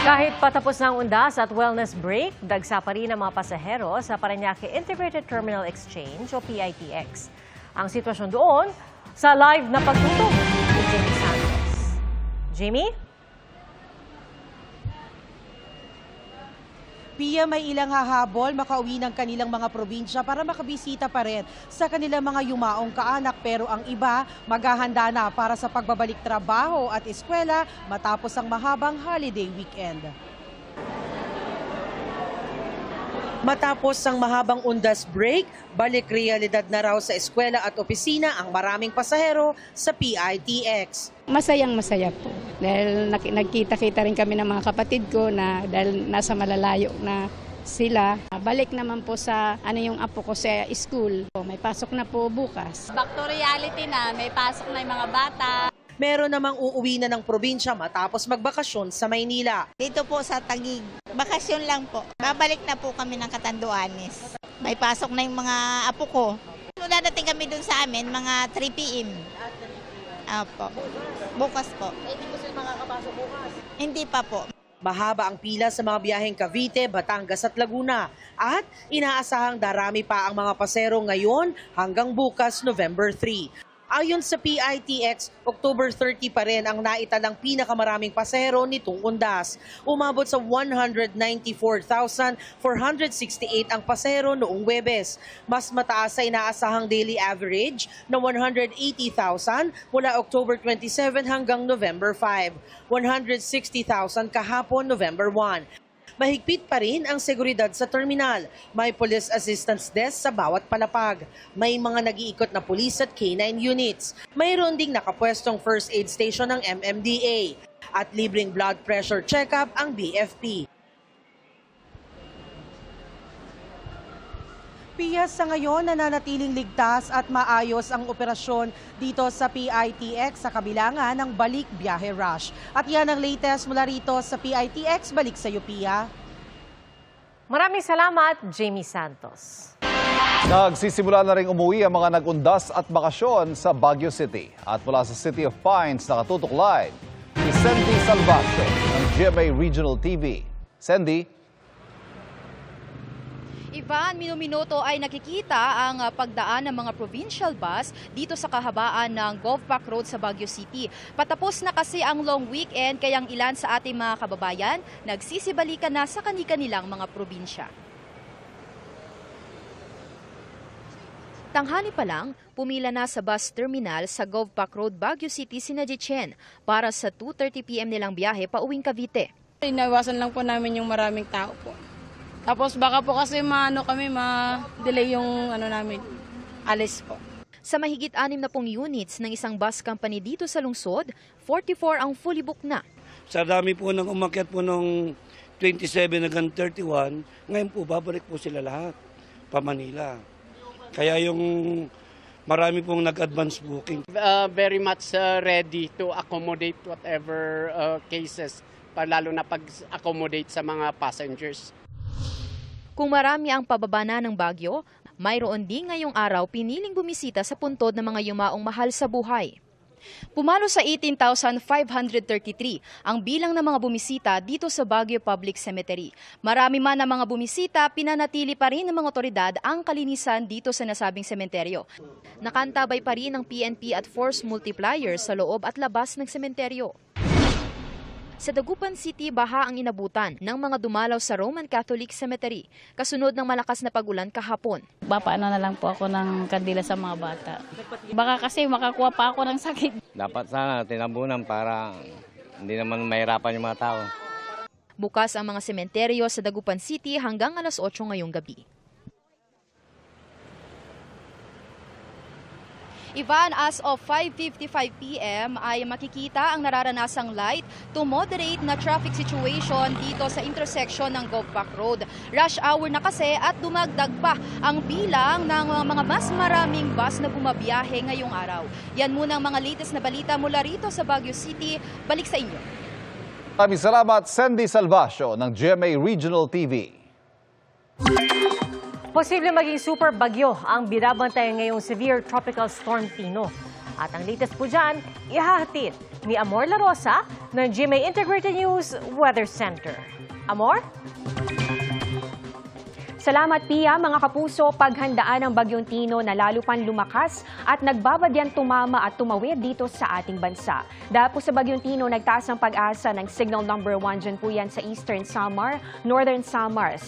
Kahit patapos ng undas at wellness break, dagsa pa rin ang mga pasahero sa Parañaque Integrated Terminal Exchange o PITX. Ang sitwasyon doon sa live na pagtutok ni Jamie Santos. Jamie? Pia, may ilang hahabol makauwi ng kanilang mga probinsya para makabisita pa rin sa kanilang mga yumaong kaanak, pero ang iba maghahanda na para sa pagbabalik trabaho at eskwela matapos ang mahabang holiday weekend. Matapos ang mahabang undas break, balik realidad na raw sa eskwela at opisina ang maraming pasahero sa PITX. Masayang-masaya po. Dahil nagkita-kita rin kami ng mga kapatid ko na dahil nasa malalayo na sila. Balik naman po sa yung apo ko sa school. May pasok na po bukas. Back to reality na, may pasok na yung mga bata. Meron namang uuwi na ng probinsya matapos magbakasyon sa Maynila. Dito po sa Taguig, bakasyon lang po. Babalik na po kami ng Catanduanes. May pasok na yung mga apo ko. Dadating kami dun sa amin, mga 3 p.m. Apo. Bukas po. Hindi po sila makakapasok bukas? Hindi pa po. Mahaba ang pila sa mga biyaheng Cavite, Batangas at Laguna. At inaasahang darami pa ang mga pasero ngayon hanggang bukas, November 3. Ayon sa PITX, October 30 pa rin ang naitalang pinakamaraming pasahero nitong undas. Umabot sa 194,468 ang pasahero noong Huwebes. Mas mataas sa inaasahang daily average na 180,000 mula October 27 hanggang November 5. 160,000 kahapon November 1. Mahigpit pa rin ang seguridad sa terminal. May police assistance desk sa bawat palapag. May mga nag-iikot na police at K9 units. Mayroon ding nakapwestong first aid station ng MMDA. At libreng blood pressure check-up ang BFP. Pia, sa ngayon nananatiling ligtas at maayos ang operasyon dito sa PITX sa kabilangan ng balik biyahe rush. At yan ang latest mula rito sa PITX. Balik sa iyo, Pia. Maraming salamat, Jamie Santos. Nagsisimula na rin umuwi ang mga nag-undas at bakasyon sa Baguio City. At mula sa City of Pines, nakatutok live si Sandy Salvato ng GMA Regional TV. Sandy? Ivan, minuminuto ay nakikita ang pagdaan ng mga provincial bus dito sa kahabaan ng GovPac Road sa Baguio City. Patapos na kasi ang long weekend, kaya ang ilan sa ating mga kababayan nagsisibalikan na sa kani-kanilang mga probinsya. Tanghali pa lang, pumila na sa bus terminal sa GovPac Road, Baguio City sina Jichen para sa 2:30 p.m. nilang biyahe pa uwing Cavite. Inawasan lang po namin yung maraming tao po. Tapos baka po kasi ma-delay yung namin, alis po. Sa mahigit 60 units ng isang bus company dito sa lungsod, 44 ang fully booked na. Sa dami po ng umakyat po nung 27 hanggang 31, ngayon po babalik po sila lahat pa Manila. Kaya yung marami pong nag-advance booking. Very much ready to accommodate whatever cases, lalo na pag-accommodate sa mga passengers. Kung marami ang pababa na ng Baguio, mayroon din ngayong araw piniling bumisita sa puntod ng mga yumaong mahal sa buhay. Pumalo sa 18,533 ang bilang ng mga bumisita dito sa Baguio Public Cemetery. Marami man ang mga bumisita, pinanatili pa rin ng mga otoridad ang kalinisan dito sa nasabing sementeryo. Nakantabay pa rin ang PNP at force multiplier sa loob at labas ng sementeryo. Sa Dagupan City, baha ang inabutan ng mga dumalaw sa Roman Catholic Cemetery, kasunod ng malakas na pag-ulan kahapon. Papaano na lang po ako ng kandila sa mga bata. Baka kasi makakuha pa ako ng sakit. Dapat sana tinabunan para hindi naman mahirapan yung mga tao. Bukas ang mga sementeryo sa Dagupan City hanggang alas 8 ngayong gabi. Ivan, as of 5:55 p.m. ay makikita ang nararanasang light to moderate na traffic situation dito sa intersection ng GovPac Road. Rush hour na kasi at dumagdag pa ang bilang ng mga mas maraming bus na bumabiyahe ngayong araw. Yan muna ang mga latest na balita mula rito sa Baguio City. Balik sa inyo. Maraming salamat, Sandy Salvacio ng GMA Regional TV. Posible maging super bagyo ang binabantayan ngayong severe tropical storm Tino. At ang latest po dyan, ihahatid ni Amor La Rosa ng GMA Integrated News Weather Center. Amor? Salamat, Pia. Mga kapuso, paghandaan ng Bagyong Tino na lalo pang lumakas at nagbabadyang tumama at tumawid dito sa ating bansa. Dahil po sa Bagyong Tino, nagtaas ang pag-asa ng signal number 1 dyan po yan sa Eastern Samar, Northern Samar,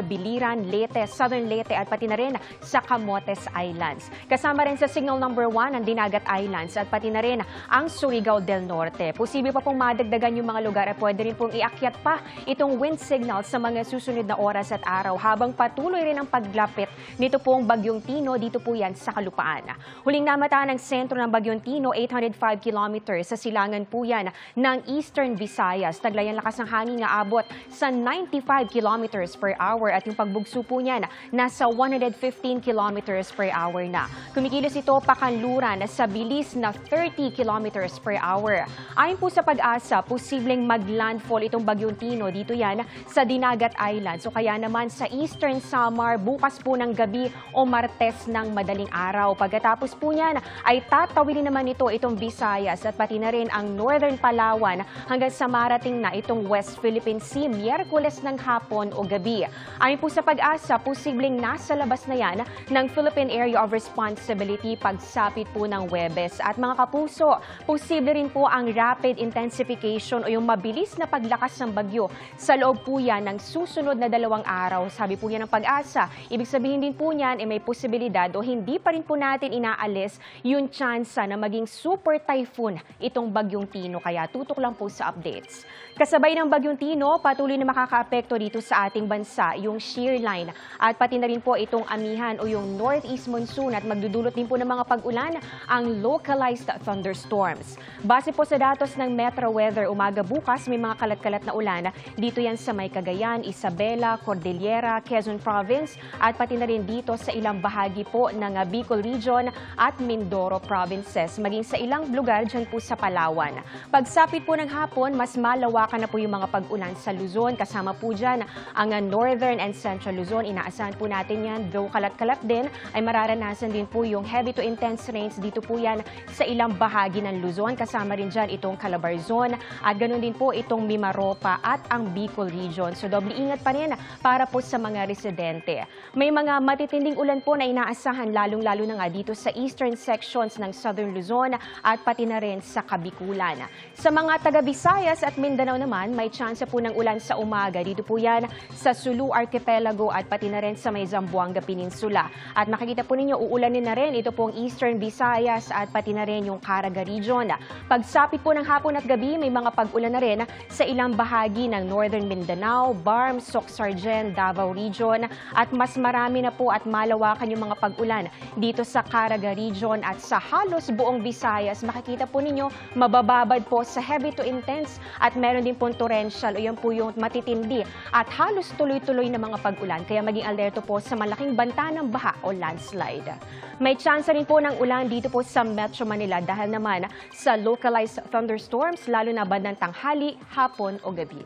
Biliran, Leyte, Southern Leyte at pati na rin sa Camotes Islands. Kasama rin sa signal number 1 ang Dinagat Islands at pati na rin ang Surigao del Norte. Posible pa pong madagdagan yung mga lugar at pwede rin pong iakyat pa itong wind signal sa mga susunod na oras at araw habang patuloy rin ang paglapit nito pong Bagyong Tino dito po yan sa Kalupaan. Huling namataan ng sentro ng Bagyong Tino, 805 kilometers sa silangan po yan ng Eastern Visayas. Taglayan lakas ng hangin na abot sa 95 kilometers per hour at yung pagbugso po niyan nasa 115 kilometers per hour na. Kumikilos ito pakanluran sa bilis na 30 kilometers per hour. Ayon po sa pag-asa, posibleng maglandfall itong Bagyong Tino dito yan sa Dinagat Islands o kaya naman sa Eastern Samar bukas po ng gabi o Martes ng madaling araw. Pagkatapos po niyan ay tatawidin naman ito itong Visayas at pati na rin ang Northern Palawan hanggang sa marating na itong West Philippine Sea Miyerkules ng hapon o gabi. Ayon po sa pag-asa, posibleng nasa labas na yan ng Philippine Area of Responsibility pagsapit po ng Huwebes. At mga kapuso, posible rin po ang rapid intensification o yung mabilis na paglakas ng bagyo sa loob po yan ng susunod na 2 araw. Sabi po yan ng pag-asa. Ibig sabihin din po niyan may posibilidad o hindi pa rin po natin inaalis yung tsansa na maging super typhoon itong Bagyong Tino. Kaya tutok lang po sa updates. Kasabay ng Bagyong Tino, patuloy na makakaapekto dito sa ating bansa yung shear line at pati na rin po itong amihan o yung northeast monsoon at magdudulot din po ng mga pag-ulan ang localized thunderstorms. Base po sa datos ng Metro Weather, umaga bukas may mga kalat-kalat na ulan. Dito yan sa may Cagayan, Isabela, Cordillera, Quezon Province at pati na rin dito sa ilang bahagi po ng Bicol Region at Mindoro Provinces, maging sa ilang lugar dyan po sa Palawan. Pagsapit po ng hapon, mas malawakan na po yung mga pag-ulan sa Luzon. Kasama po dyan ang Northern and Central Luzon. Inaasahan po natin yan, though kalat-kalat din, ay mararanasan din po yung heavy to intense rains dito po yan sa ilang bahagi ng Luzon. Kasama rin dyan itong Calabarzon at ganoon din po itong Mimaropa at ang Bicol Region. So doble ingat pa rin para po sa mga residente. May mga matitinding ulan po na inaasahan lalong-lalo na nga dito sa eastern sections ng Southern Luzon at pati na rin sa Kabikulan. Sa mga taga-Visayas at Mindanao naman, may tsansa po ng ulan sa umaga. Dito po yan sa Sulu Archipelago at pati na rin sa may Zamboanga Peninsula. At makikita po ninyo, uulanin na rin ito pong Eastern Visayas at pati na rin yung Caraga Region. Pagsapit po ng hapon at gabi, may mga pag-ulan na rin sa ilang bahagi ng Northern Mindanao, Barm, Soc-Sargen, Davao Region at mas marami na po at malawakan yung mga pag-ulan dito sa Caraga Region at sa halos buong Visayas. Makikita po ninyo, mabababad po sa heavy to intense at meron din pong torrential o yan po yung matitindi at halos tuloy-tuloy na mga pag-ulan. Kaya maging alerto po sa malaking banta ng baha o landslide. May tsansa rin po ng ulan dito po sa Metro Manila dahil naman sa localized thunderstorms lalo na bandang tanghali, hapon o gabi.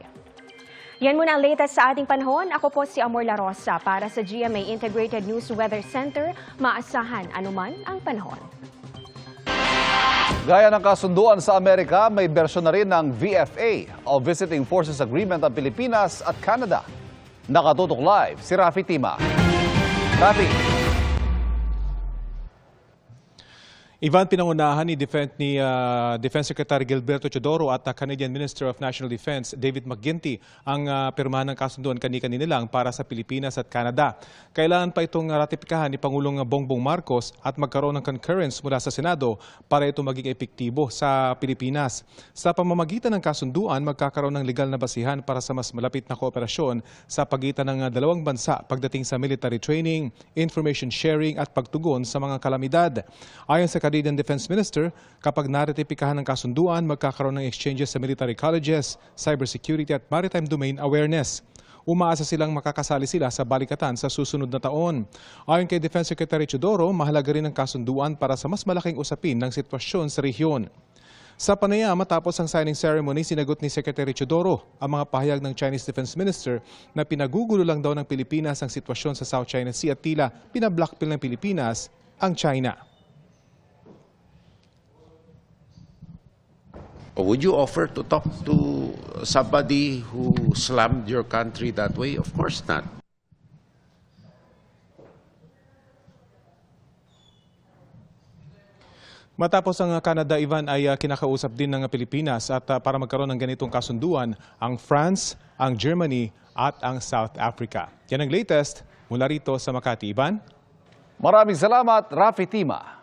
Yan muna ang latest sa ating panahon. Ako po si Amor La Rosa para sa GMA Integrated News Weather Center. Maasahan anuman ang panahon. Gaya ng kasunduan sa Amerika, may bersyon na rin ng VFA o Visiting Forces Agreement ang Pilipinas at Canada. Nakatutok live si Rafi Tima. Rafi. Ivan, pinangunahan ni Defense Secretary Gilberto Teodoro at Canadian Minister of National Defense David McGuinty ang pirmahan ng kasunduan kani-kanina lang para sa Pilipinas at Canada. Kailangan pa itong ratipikahan ni Pangulong Bongbong Marcos at magkaroon ng concurrence mula sa Senado para ito maging epektibo sa Pilipinas. Sa pamamagitan ng kasunduan, magkakaroon ng legal na basihan para sa mas malapit na kooperasyon sa pagitan ng dalawang bansa pagdating sa military training, information sharing at pagtugon sa mga kalamidad. Ayon sa Canadian Defense Minister, kapag naretipikahan ng kasunduan, magkakaroon ng exchanges sa military colleges, cybersecurity at maritime domain awareness. Umaasa silang makakasali sila sa balikatan sa susunod na taon. Ayon kay Defense Secretary Teodoro, mahalaga rin ang kasunduan para sa mas malaking usapin ng sitwasyon sa rehiyon. Sa panaya, matapos ang signing ceremony, sinagot ni Secretary Teodoro ang mga pahayag ng Chinese Defense Minister na pinagugulo lang daw ng Pilipinas ang sitwasyon sa South China Sea at tila pinablockmail ng Pilipinas ang China. Would you offer to talk to somebody who slammed your country that way? Of course not. Matapos ang Canada, Ivan, ay kinakausap din ng Pilipinas at para magkaroon ng ganitong kasunduan ang France, ang Germany at ang South Africa. Yan ang latest mula rito sa Makati, Ivan. Maraming salamat, Rafi Tima.